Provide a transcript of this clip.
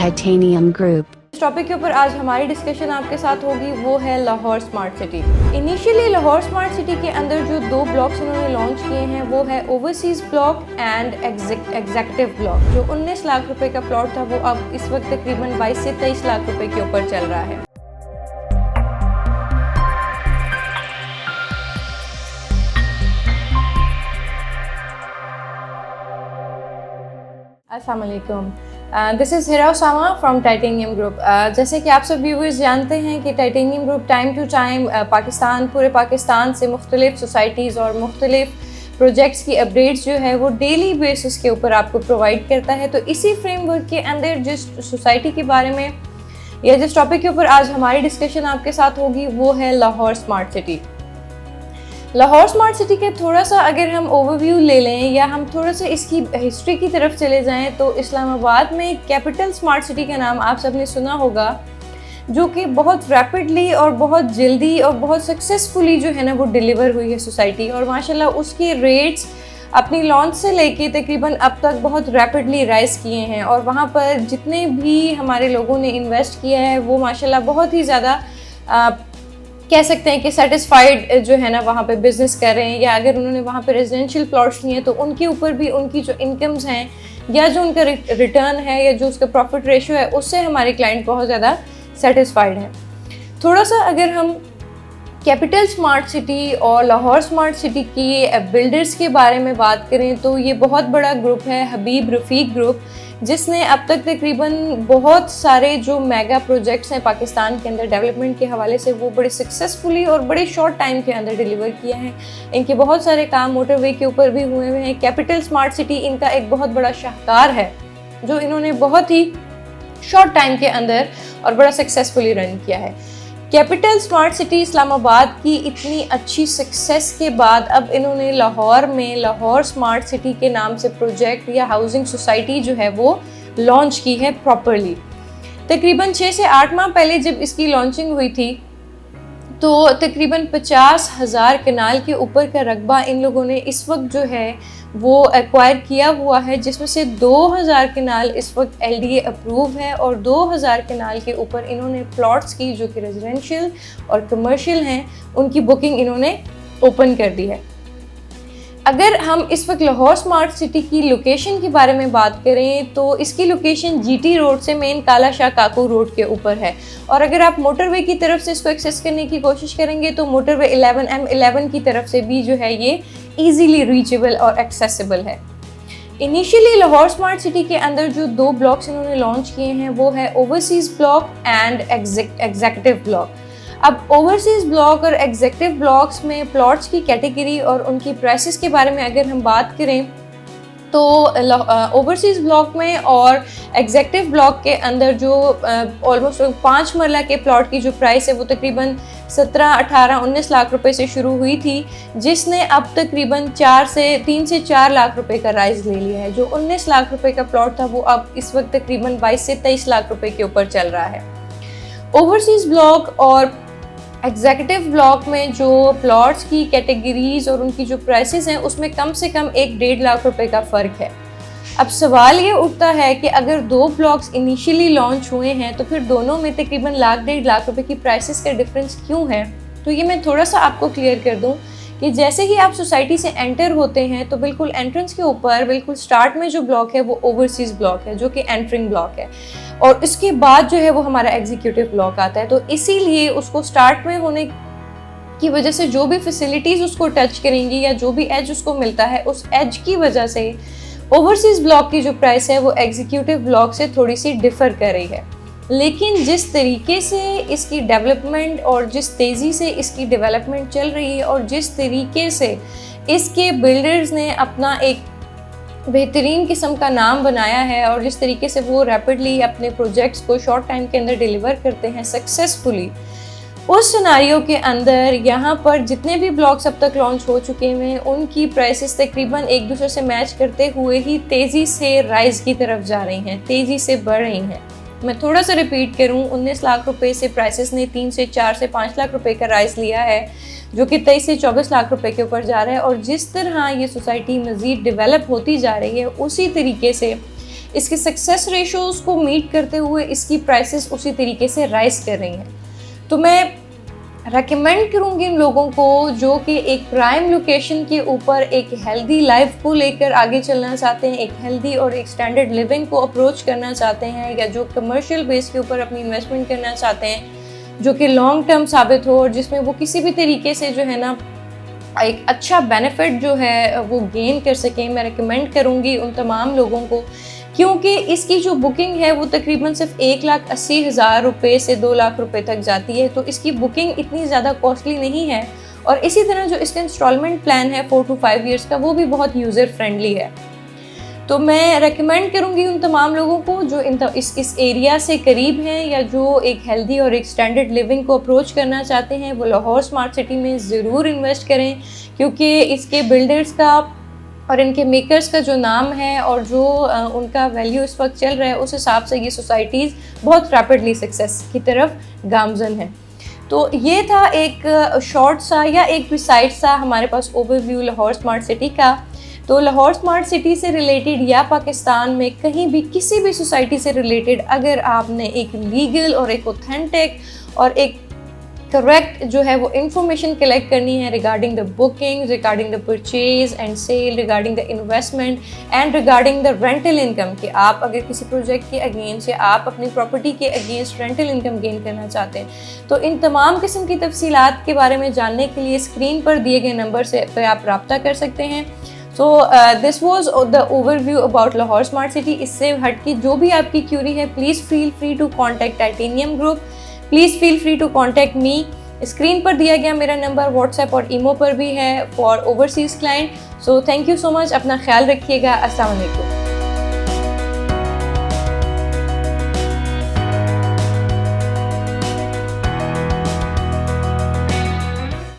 Titanium Group। इस topic के ऊपर आज हमारी डिस्कशन आपके साथ होगी, वो है Lahore smart city. Initially Lahore smart city के अंदर जो दो ब्लॉक्स उन्होंने लॉन्च किए हैं वो है overseas block and executive block. जो 19 लाख रुपए का प्लॉट था वो अब इस वक्त तकरीबन 22 से 23 लाख रुपए के ऊपर चल रहा है। अस्सलाम वालेकुम, this is Hira Usama from titanium group. जैसे कि आप सब व्यूवर्स जानते हैं कि titanium group time to time पूरे पाकिस्तान से मुख्तलिफ सोसाइटीज़ और मुख्तलिफ प्रोजेक्ट्स की अपडेट्स जो है वो डेली बेसिस के ऊपर आपको प्रोवाइड करता है। तो इसी फ्रेमवर्क के अंदर जिस सोसाइटी के बारे में या जिस टॉपिक के ऊपर आज हमारी डिस्कशन आपके साथ होगी वो है Lahore smart city. Lahore smart city के थोड़ा सा अगर हम ओवरव्यू ले लें या हम थोड़ा सा इसकी हिस्ट्री की तरफ चले जाएं तो इस्लामाबाद में कैपिटल स्मार्ट सिटी का नाम आप सबने सुना होगा, जो कि बहुत रैपिडली और बहुत जल्दी और बहुत सक्सेसफुली जो है ना वो डिलीवर हुई है सोसाइटी। और माशाल्लाह उसके रेट्स अपनी लॉन्च से लेके तकरीबन अब तक बहुत रैपिडली राइज किए हैं। और वहाँ पर जितने भी हमारे लोगों ने इन्वेस्ट किया है वो माशाल्लाह बहुत ही ज़्यादा कह सकते हैं कि सेटिस्फाइड जो है ना वहाँ पे बिज़नेस कर रहे हैं। या अगर उन्होंने वहाँ पे रेजिडेंशियल प्लॉट्स लिए हैं तो उनके ऊपर भी उनकी जो इनकम्स हैं या जो उनका रिटर्न है या जो उसका प्रॉफिट रेशियो है उससे हमारे क्लाइंट बहुत ज़्यादा सेटिस्फाइड हैं। थोड़ा सा अगर हम कैपिटल स्मार्ट सिटी और लाहौर स्मार्ट सिटी की बिल्डर्स के बारे में बात करें तो ये बहुत बड़ा ग्रुप है, हबीब रफ़ीक ग्रुप, जिसने अब तक तकरीबन बहुत सारे जो मेगा प्रोजेक्ट्स हैं पाकिस्तान के अंदर डेवलपमेंट के हवाले से वो बड़े सक्सेसफुली और बड़े शॉर्ट टाइम के अंदर डिलीवर किया है। इनके बहुत सारे काम मोटरवे के ऊपर भी हुए हैं। कैपिटल स्मार्ट सिटी इनका एक बहुत बड़ा शाहकार है जो इन्होंने बहुत ही शॉर्ट टाइम के अंदर और बड़ा सक्सेसफुली रन किया है। कैपिटल स्मार्ट सिटी इस्लामाबाद की इतनी अच्छी सक्सेस के बाद अब इन्होंने लाहौर में लाहौर स्मार्ट सिटी के नाम से प्रोजेक्ट या हाउसिंग सोसाइटी जो है वो लॉन्च की है प्रॉपरली। तकरीबन 6 से 8 माह पहले जब इसकी लॉन्चिंग हुई थी तो तकरीबन 50,000 कनाल के ऊपर का रकबा इन लोगों ने इस वक्त जो है वो एक्वायर किया हुआ है, जिसमें से 2000 कनाल इस वक्त LDA अप्रूव है और 2000 कनाल के ऊपर इन्होंने प्लॉट्स की जो कि रेजिडेंशियल और कमर्शियल हैं उनकी बुकिंग इन्होंने ओपन कर दी है। अगर हम इस वक्त लाहौर स्मार्ट सिटी की लोकेशन के बारे में बात करें तो इसकी लोकेशन GT रोड से मेन काला शाह काकू रोड के ऊपर है। और अगर आप मोटरवे की तरफ से इसको एक्सेस करने की कोशिश करेंगे तो मोटरवे 11M11 की तरफ से भी जो है ये ईजीली रीचेबल और एक्सेसिबल है। इनिशियली लाहौर स्मार्ट सिटी के अंदर जो दो ब्लॉक्स इन्होंने लॉन्च किए हैं वो है overseas block and executive block. अब ओवरसीज़ ब्लॉक और एग्जीक्यूटिव ब्लॉक्स में प्लॉट्स की कैटेगरी और उनकी प्राइसेस के बारे में अगर हम बात करें तो ओवरसीज़ ब्लॉक में और एग्जीक्यूटिव ब्लॉक के अंदर जो ऑलमोस्ट 5 मरला के प्लॉट की जो प्राइस है वो तकरीबन 17, 18, 19 लाख रुपए से शुरू हुई थी, जिसने अब तकरीबन 3 से 4 लाख रुपए का राइज ले लिया है। जो 19 लाख रुपए का प्लॉट था वो अब इस वक्त तकरीबन 22 से 23 लाख रुपए के ऊपर चल रहा है। ओवरसीज़ ब्लॉक और एग्जीक्यूटिव ब्लॉक में जो प्लॉट्स की कैटेगरीज और उनकी जो प्राइसेस हैं उसमें कम से कम 1-1.5 लाख रुपए का फ़र्क है। अब सवाल ये उठता है कि अगर दो ब्लॉक्स इनिशियली लॉन्च हुए हैं तो फिर दोनों में तकरीबन 1-1.5 लाख रुपए की प्राइसेस का डिफरेंस क्यों है। तो ये मैं थोड़ा सा आपको क्लियर कर दूं कि जैसे ही आप सोसाइटी से एंटर होते हैं तो बिल्कुल एंट्रेंस के ऊपर बिल्कुल स्टार्ट में जो ब्लॉक है वो ओवरसीज़ ब्लॉक है जो कि एंट्रिंग ब्लॉक है और इसके बाद जो है वो हमारा एग्जीक्यूटिव ब्लॉक आता है। तो इसीलिए उसको स्टार्ट में होने की वजह से जो भी फैसिलिटीज़ उसको टच करेंगी या जो भी एज उसको मिलता है उस एज की वजह से ओवरसीज़ ब्लॉक की जो प्राइस है वो एग्जीक्यूटिव ब्लॉक से थोड़ी सी डिफ़र कर रही है। लेकिन जिस तरीके से इसकी डेवलपमेंट और जिस तेज़ी से इसकी डेवलपमेंट चल रही है और जिस तरीके से इसके बिल्डर्स ने अपना एक बेहतरीन किस्म का नाम बनाया है और जिस तरीके से वो रैपिडली अपने प्रोजेक्ट्स को शॉर्ट टाइम के अंदर डिलीवर करते हैं सक्सेसफुली, उस सिनारियो के अंदर यहाँ पर जितने भी ब्लॉक्स अब तक लॉन्च हो चुके हैं उनकी प्राइसेस तकरीबन एक दूसरे से मैच करते हुए ही तेज़ी से राइज की तरफ जा रही हैं, तेज़ी से बढ़ रही हैं। मैं थोड़ा सा रिपीट करूँ, 19 लाख रुपए से प्राइसेस ने 3 से 4 से 5 लाख रुपए का राइज लिया है जो कि 23 से 24 लाख रुपए के ऊपर जा रहा है। और जिस तरह ये सोसाइटी मज़ीद डेवलप होती जा रही है उसी तरीके से इसके सक्सेस रेशोज़ को मीट करते हुए इसकी प्राइसेस उसी तरीके से राइज कर रही हैं। तो मैं रेकमेंड करूँगी इन लोगों को जो कि एक प्राइम लोकेशन के ऊपर एक हेल्दी लाइफ को लेकर आगे चलना चाहते हैं, एक हेल्दी और एक स्टैंडर्ड लिविंग को अप्रोच करना चाहते हैं, या जो कमर्शियल बेस के ऊपर अपनी इन्वेस्टमेंट करना चाहते हैं जो कि लॉन्ग टर्म साबित हो और जिसमें वो किसी भी तरीके से जो है ना एक अच्छा बेनिफिट जो है वो गेन कर सकें। मैं रिकमेंड करूँगी उन तमाम लोगों को, क्योंकि इसकी जो बुकिंग है वो तकरीबन सिर्फ 1,80,000 रुपये से 2 लाख रुपए तक जाती है। तो इसकी बुकिंग इतनी ज़्यादा कॉस्टली नहीं है, और इसी तरह जो इसका इंस्टॉलमेंट प्लान है 4 to 5 ईयर्स का, वो भी बहुत यूज़र फ्रेंडली है। तो मैं रेकमेंड करूँगी उन तमाम लोगों को जो इस एरिया से करीब हैं या जो एक हेल्दी और एक स्टैंडर्ड लिविंग को अप्रोच करना चाहते हैं, वो लाहौर स्मार्ट सिटी में ज़रूर इन्वेस्ट करें, क्योंकि इसके बिल्डर्स का और इनके मेकर्स का जो नाम है और जो उनका वैल्यू इस वक्त चल रहा है, उस हिसाब से ये सोसाइटीज़ बहुत रैपिडली सक्सेस की तरफ गामजन है। तो ये था एक शॉर्ट सा या एक प्रिसाइज सा हमारे पास ओवरव्यू लाहौर स्मार्ट सिटी का। तो लाहौर स्मार्ट सिटी से रिलेटेड या पाकिस्तान में कहीं भी किसी भी सोसाइटी से रिलेटेड अगर आपने एक लीगल और एक ऑथेंटिक और एक करेक्ट जो है वो इंफॉर्मेशन कलेक्ट करनी है regarding the booking, regarding the purchase and sale, regarding the investment and regarding the rental income, कि आप अगर किसी प्रोजेक्ट के अगेंस्ट या आप अपनी प्रॉपर्टी के अगेंस्ट रेंटल इनकम गेन करना चाहते हैं, तो इन तमाम किस्म की तफसीलात के बारे में जानने के लिए स्क्रीन पर दिए गए नंबर से पे आप रब्ता कर सकते हैं। So this was the overview about Lahore smart city. इससे हट के जो भी आपकी क्यूरी है, please feel free to contact titanium group, please feel free to contact me. Screen पर दिया गया मेरा नंबर व्हाट्सएप और ईमो पर भी है for overseas client. So thank you so much, अपना ख्याल रखिएगा। अस्सलाम वालेकुम।